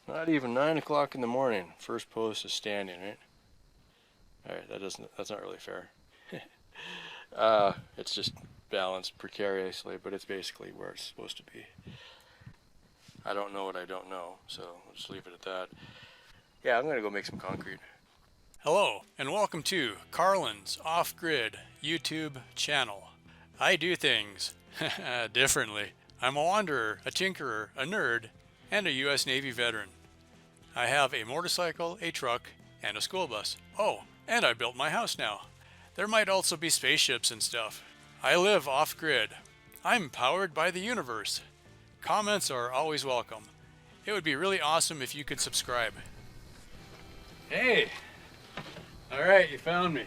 Not even 9 o'clock in the morning. First post is standing, right? Alright, that's not really fair. It's just balanced precariously, but it's basically where it's supposed to be. I don't know what I don't know, so we'll just leave it at that. Yeah, I'm gonna go make some concrete. Hello, and welcome to Carlin's Off-Grid YouTube channel. I do things differently. I'm a wanderer, a tinkerer, a nerd, and a U.S. Navy veteran. I have a motorcycle, a truck, and a school bus. Oh, and I built my house now. There might also be spaceships and stuff. I live off-grid. I'm powered by the universe. Comments are always welcome. It would be really awesome if you could subscribe. Hey! Alright, you found me.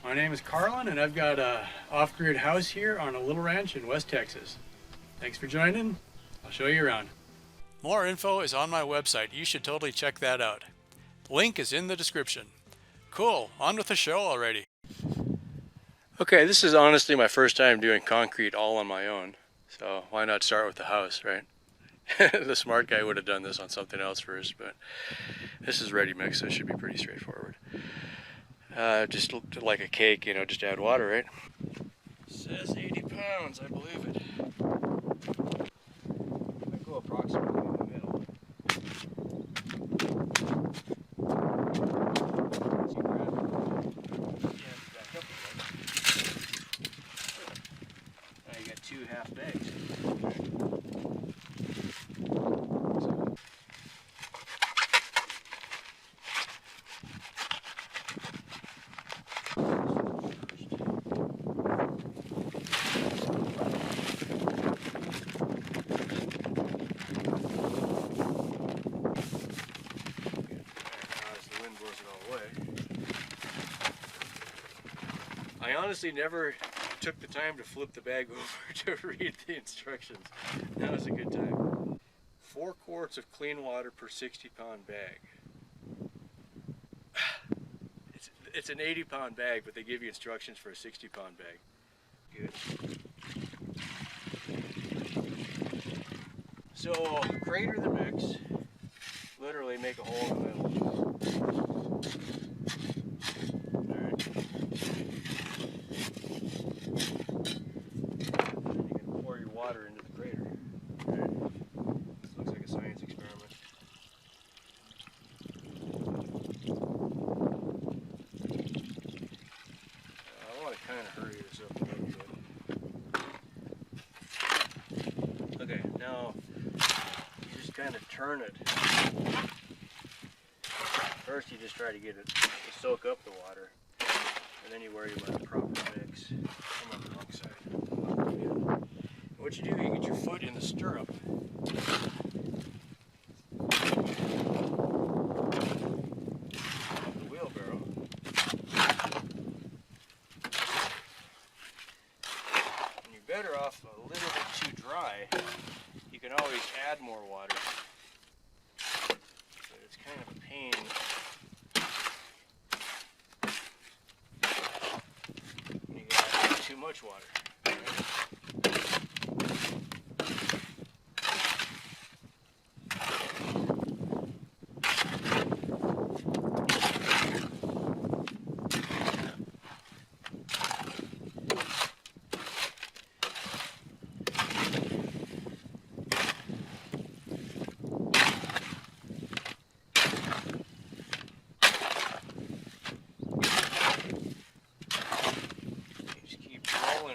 My name is Carlin, and I've got a off-grid house here on a little ranch in West Texas. Thanks for joining. I'll show you around. More info is on my website. You should totally check that out. The link is in the description. Cool, on with the show already. Okay, this is honestly my first time doing concrete all on my own, so why not start with the house, right? The smart guy would have done this on something else first, but this is ready mix, so it should be pretty straightforward. Just like a cake, you know, just add water, right? It says 80 pounds, I believe it. I go approximately in the middle. So you grab it. Yeah, back up again. Now you got 2 half bags. I honestly never took the time to flip the bag over to read the instructions. That was a good time. 4 quarts of clean water per 60-pound bag. It's an 80-pound bag, but they give you instructions for a 60-pound bag. Good. So, crater the mix. Literally make a hole in the middle. Alright. Then you can pour your water into the crater. Alright. This looks like a science experiment. I want to kind of hurry this up a little bit. Okay, now you just kind of turn it. First you just try to get it to soak up the water, and then you worry about the proper mix. I'm on the wrong side. And what you do, you get your foot in the stirrup. Of the wheelbarrow. And you're better off a little bit too dry. You can always add more water. But it's kind of a pain. You got too much water. Right?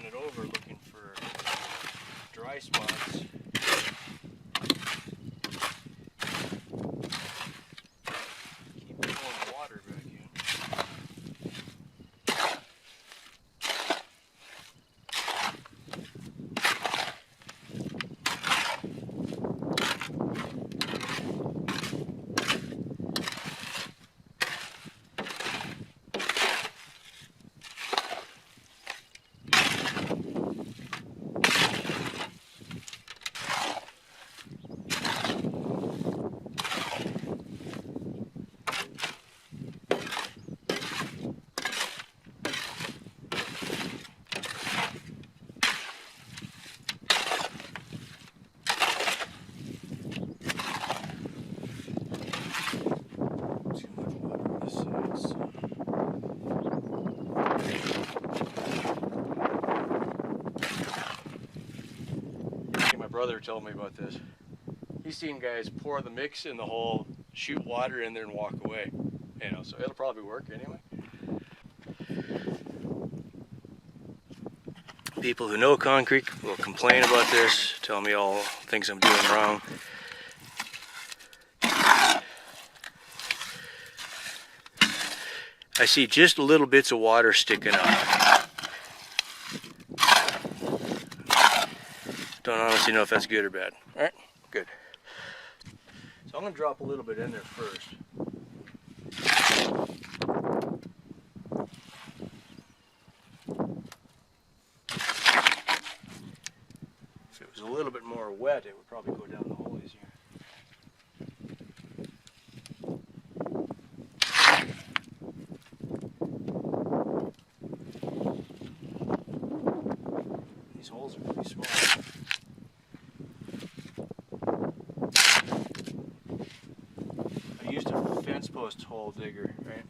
It over looking for brother told me about this. He's seen guys pour the mix in the hole, shoot water in there, and walk away. You know, so it'll probably work anyway. People who know concrete will complain about this, tell me all things I'm doing wrong. I see just little bits of water sticking up. Don't honestly know if that's good or bad. All right, good. So I'm gonna drop a little bit in there first. If it was a little bit more wet, it would probably go down the hole easier. These holes are pretty small. I used a fence post hole digger, right?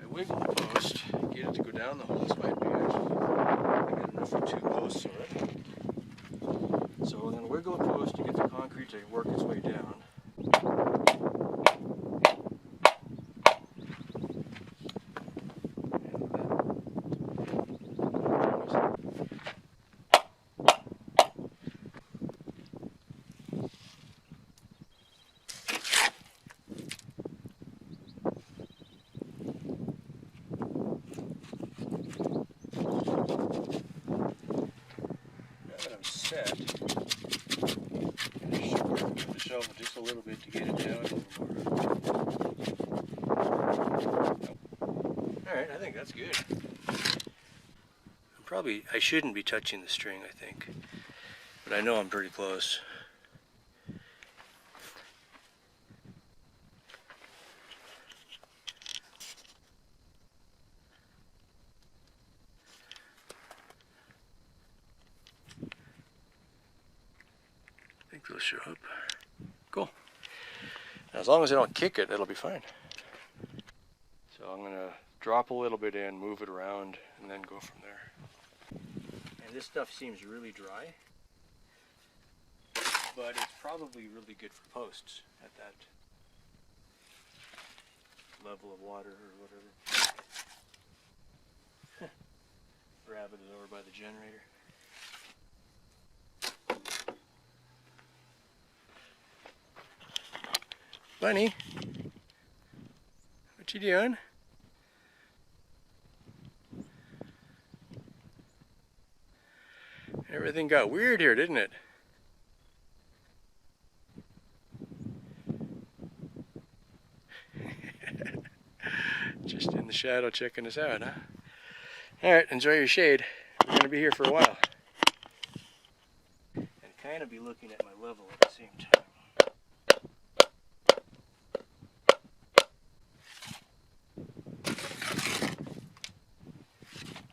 I wiggle the post, get it to go down the hole. This might be actually, I got enough for 2 posts already. So we're going to wiggle the post to get the concrete to work its way down. Set. The shovel just a little bit to get it down a little more. Alright, I think that's good. I shouldn't be touching the string, I think. But I know I'm pretty close. I think they'll show up. Cool. Now, as long as I don't kick it, it'll be fine. So I'm going to drop a little bit in, move it around, and then go from there. And this stuff seems really dry, but it's probably really good for posts at that level of water or whatever. Rabbit is over by the generator. Bunny, what you doing? Everything got weird here, didn't it? Just in the shadow checking us out, huh? Alright, enjoy your shade. We're going to be here for a while. And kind of be looking at my level at the same time.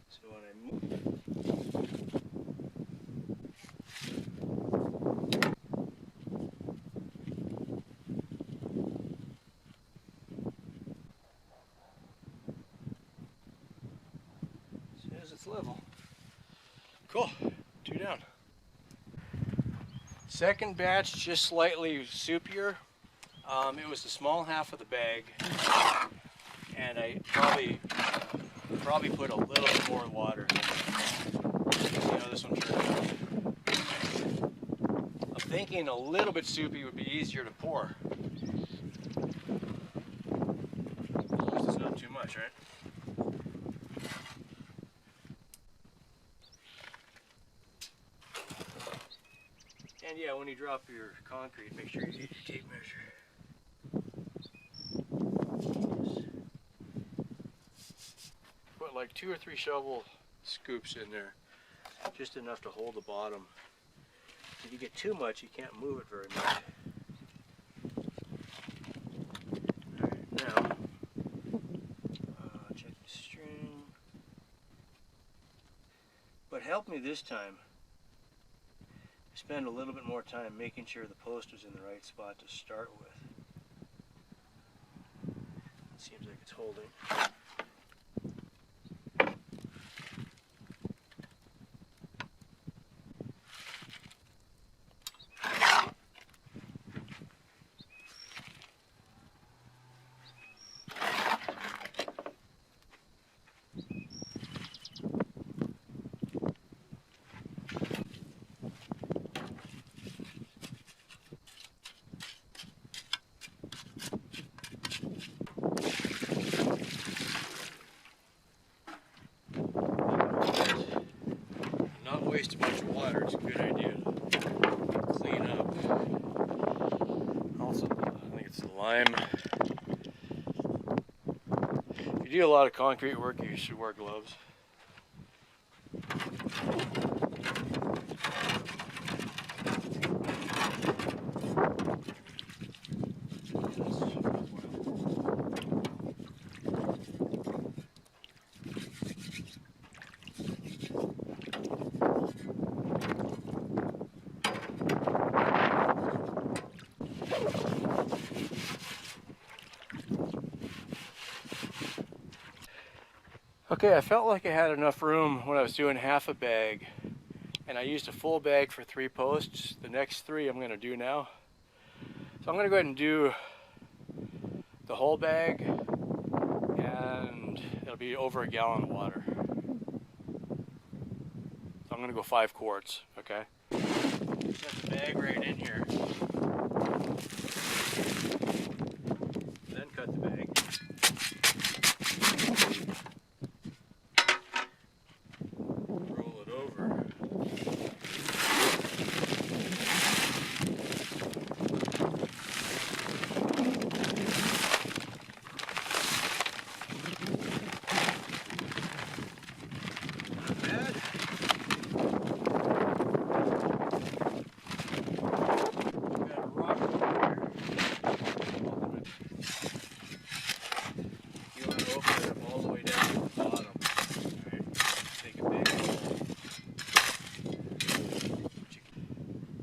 So when I move... It's level. Cool. 2 down. Second batch, just slightly soupier. It was the small half of the bag, and I probably put a little bit more water. See how this one turned out. I'm thinking a little bit soupy would be easier to pour. As long as it's not too much, right? And yeah, when you drop your concrete, make sure you get your tape measure. Put like 2 or 3 shovel scoops in there, just enough to hold the bottom. If you get too much, you can't move it very much. Alright, now, check the string. What helped me this time, spend a little bit more time making sure the post was in the right spot to start with. It seems like it's holding. lime. If you do a lot of concrete work, you should wear gloves. Okay, I felt like I had enough room when I was doing half a bag, and I used a full bag for 3 posts. The next 3 I'm going to do now. So I'm going to go ahead and do the whole bag, and it'll be over a gallon of water. So I'm going to go 5 quarts, okay? Set the bag right in here. Then cut the bag. Roll it over. Not bad. Got a rock over here. You want to open it up all the way down to the bottom. Alright, take a big hole.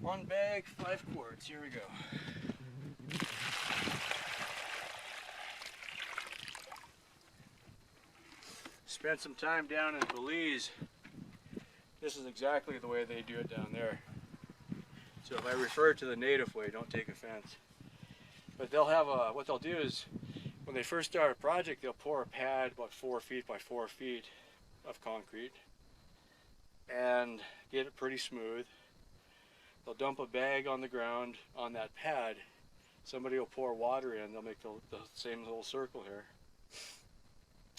1 bag, 5 quarts. Here we go. Spent some time down in Belize. This is exactly the way they do it down there. So if I refer to the native way, don't take offense. But they'll have a, what they'll do is, when they first start a project, they'll pour a pad about 4 feet by 4 feet of concrete and get it pretty smooth. They'll dump a bag on the ground on that pad. Somebody will pour water in. They'll make the same little circle here.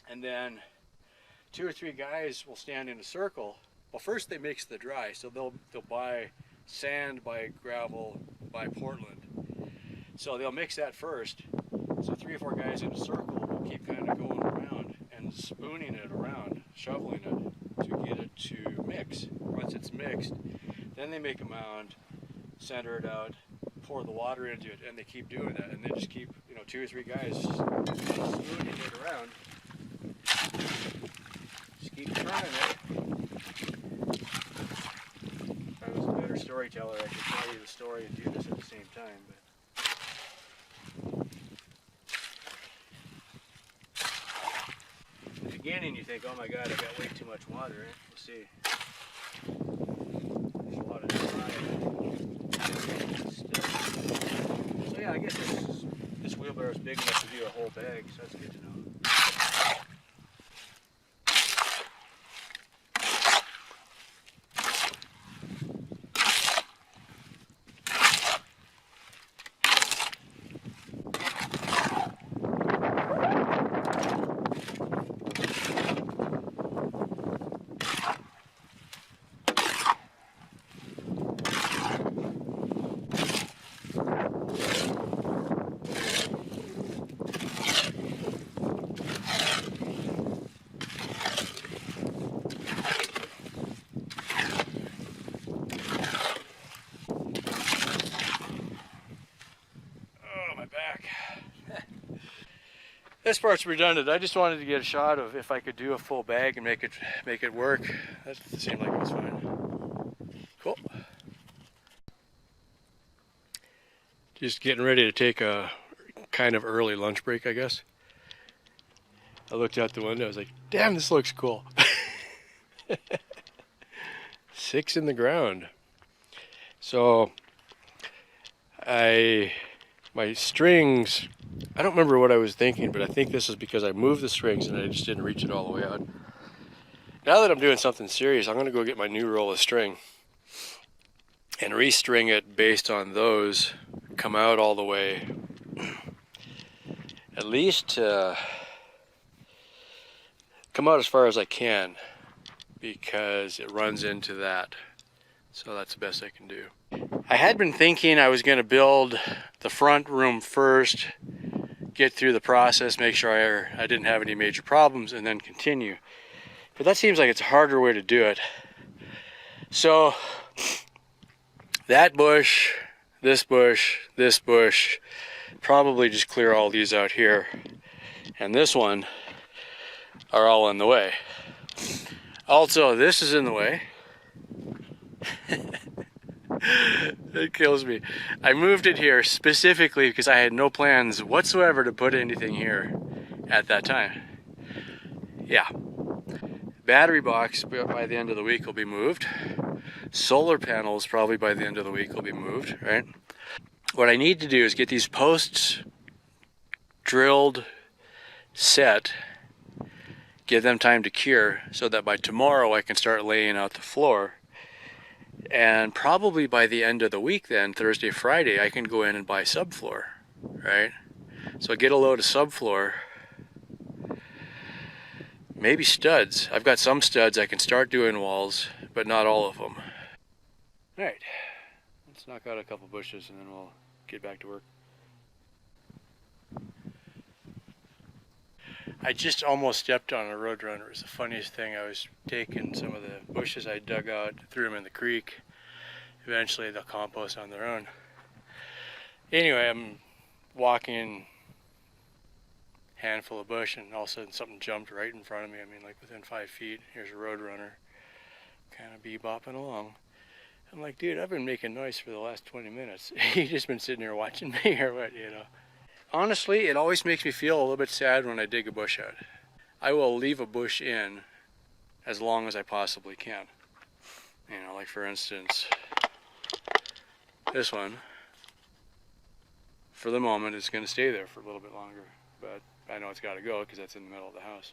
And then 2 or 3 guys will stand in a circle. Well, first they mix the dry, so they'll buy sand, buy gravel, buy Portland. So they'll mix that first. So 3 or 4 guys in a circle will keep kind of going around and spooning it around, shoveling it to get it to mix. Once it's mixed, then they make a mound, center it out, pour the water into it, and they keep doing that. And they just keep, 2 or 3 guys spooning it around. Just keep trying it. If I was a better storyteller, I could tell you the story and do this at the same time. But in the beginning, you think, "Oh my God, I got way too much water." We'll see. There's a lot of dry stuff. So yeah, I guess this wheelbarrow is big enough to do a whole bag, so that's good to know. This part's redundant. I just wanted to get a shot of if I could do a full bag and make it work. That seemed like it was fine. Cool. Just getting ready to take a kind of early lunch break, I guess. I looked out the window. I was like, "Damn, this looks cool." 6 in the ground. So my strings, I don't remember what I was thinking, but I think this is because I moved the strings and I just didn't reach it all the way out. Now that I'm doing something serious, I'm going to go get my new roll of string and restring it based on those, come out all the way, at least come out as far as I can, because it runs into that. So that's the best I can do. I had been thinking I was going to build the front room first get through the process, make sure I didn't have any major problems, and then continue. But that seems like it's a harder way to do it. So that bush, this bush, this bush, probably just clear all these out here, and this one are all in the way. Also, this is in the way. It kills me. I moved it here specifically because I had no plans whatsoever to put anything here at that time. Yeah. Battery box by the end of the week will be moved. Solar panels probably by the end of the week will be moved, right? What I need to do is get these posts drilled, set, give them time to cure so that by tomorrow I can start laying out the floor. And probably by the end of the week then, Thursday, Friday, I can go in and buy subfloor, right? So I get a load of subfloor, maybe studs. I've got some studs I can start doing walls, but not all of them. All right, let's knock out a couple bushes and then we'll get back to work. I just almost stepped on a roadrunner. It was the funniest thing. I was taking some of the bushes I dug out, threw them in the creek. Eventually they'll compost on their own. Anyway, I'm walking a handful of bush and all of a sudden something jumped right in front of me. I mean, like within 5 feet. Here's a roadrunner, kind of bebopping along. I'm like, dude, I've been making noise for the last 20 minutes. You just been sitting here watching me or what, you know? Honestly, it always makes me feel a little bit sad when I dig a bush out. I will leave a bush in as long as I possibly can. You know, like for instance, this one, for the moment, is going to stay there for a little bit longer. But I know it's got to go because that's in the middle of the house.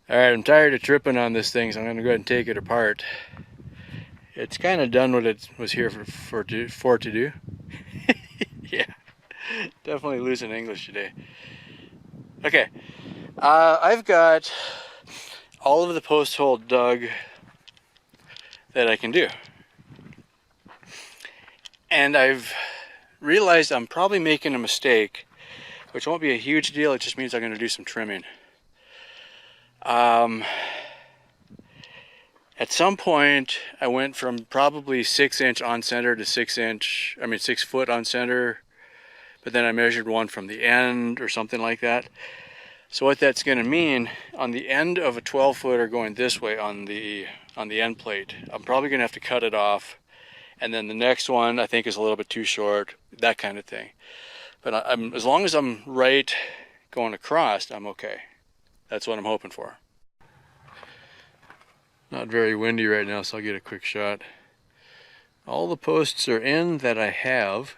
Alright, I'm tired of tripping on this thing, so I'm going to go ahead and take it apart. It's kind of done what it was here for to do. Yeah, definitely losing English today. Okay, I've got all of the post hole dug that I can do. And I've realized I'm probably making a mistake, which won't be a huge deal, it just means I'm going to do some trimming. At some point, I went from probably 6-inch on center to 6 foot on center, but then I measured one from the end or something like that. So what that's going to mean, on the end of a 12 footer going this way on the end plate, I'm probably going to have to cut it off, and then the next one I think is a little bit too short, that kind of thing. But as long as I'm right going across, I'm okay. That's what I'm hoping for. Not very windy right now, so I'll get a quick shot. All the posts are in that I have.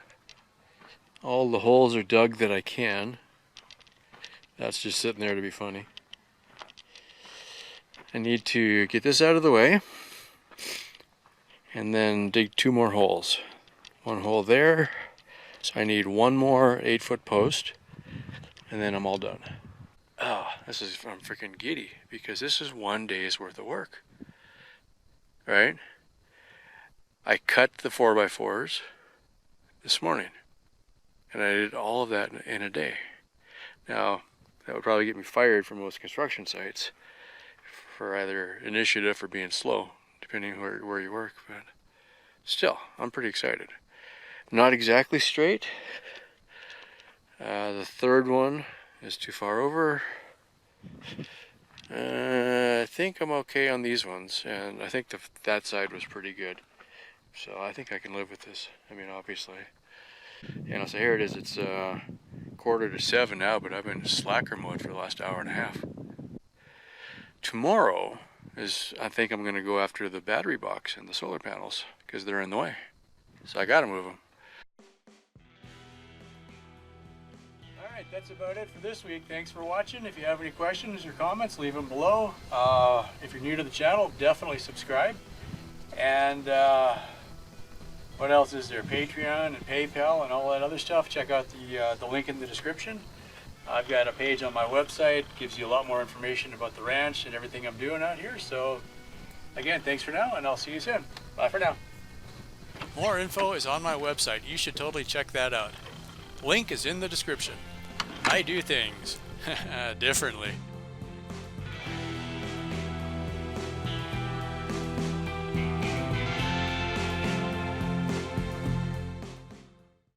All the holes are dug that I can. That's just sitting there to be funny. I need to get this out of the way and then dig 2 more holes. One hole there. So I need 1 more 8-foot post and then I'm all done. Oh, I'm freaking giddy because this is 1 day's worth of work. Right? I cut the 4x4s this morning and I did all of that in a day. Now, that would probably get me fired from most construction sites for either initiative or being slow, depending where you work, but still, I'm pretty excited. Not exactly straight. The third one is too far over. I think I'm okay on these ones, and I think that side was pretty good. So I think I can live with this. I mean, obviously. You know, so here it is. It's 6:45 now, but I've been in slacker mode for the last hour and a half. Tomorrow is, I think I'm going to go after the battery box and the solar panels, because they're in the way. So I got to move them. Alright, that's about it for this week. Thanks for watching. If you have any questions or comments, leave them below. If you're new to the channel, definitely subscribe. And what else is there? Patreon and PayPal and all that other stuff. Check out the link in the description. I've got a page on my website, gives you a lot more information about the ranch and everything I'm doing out here. So again, thanks for now, and I'll see you soon. Bye for now. More info is on my website. You should totally check that out. Link is in the description. I do things differently.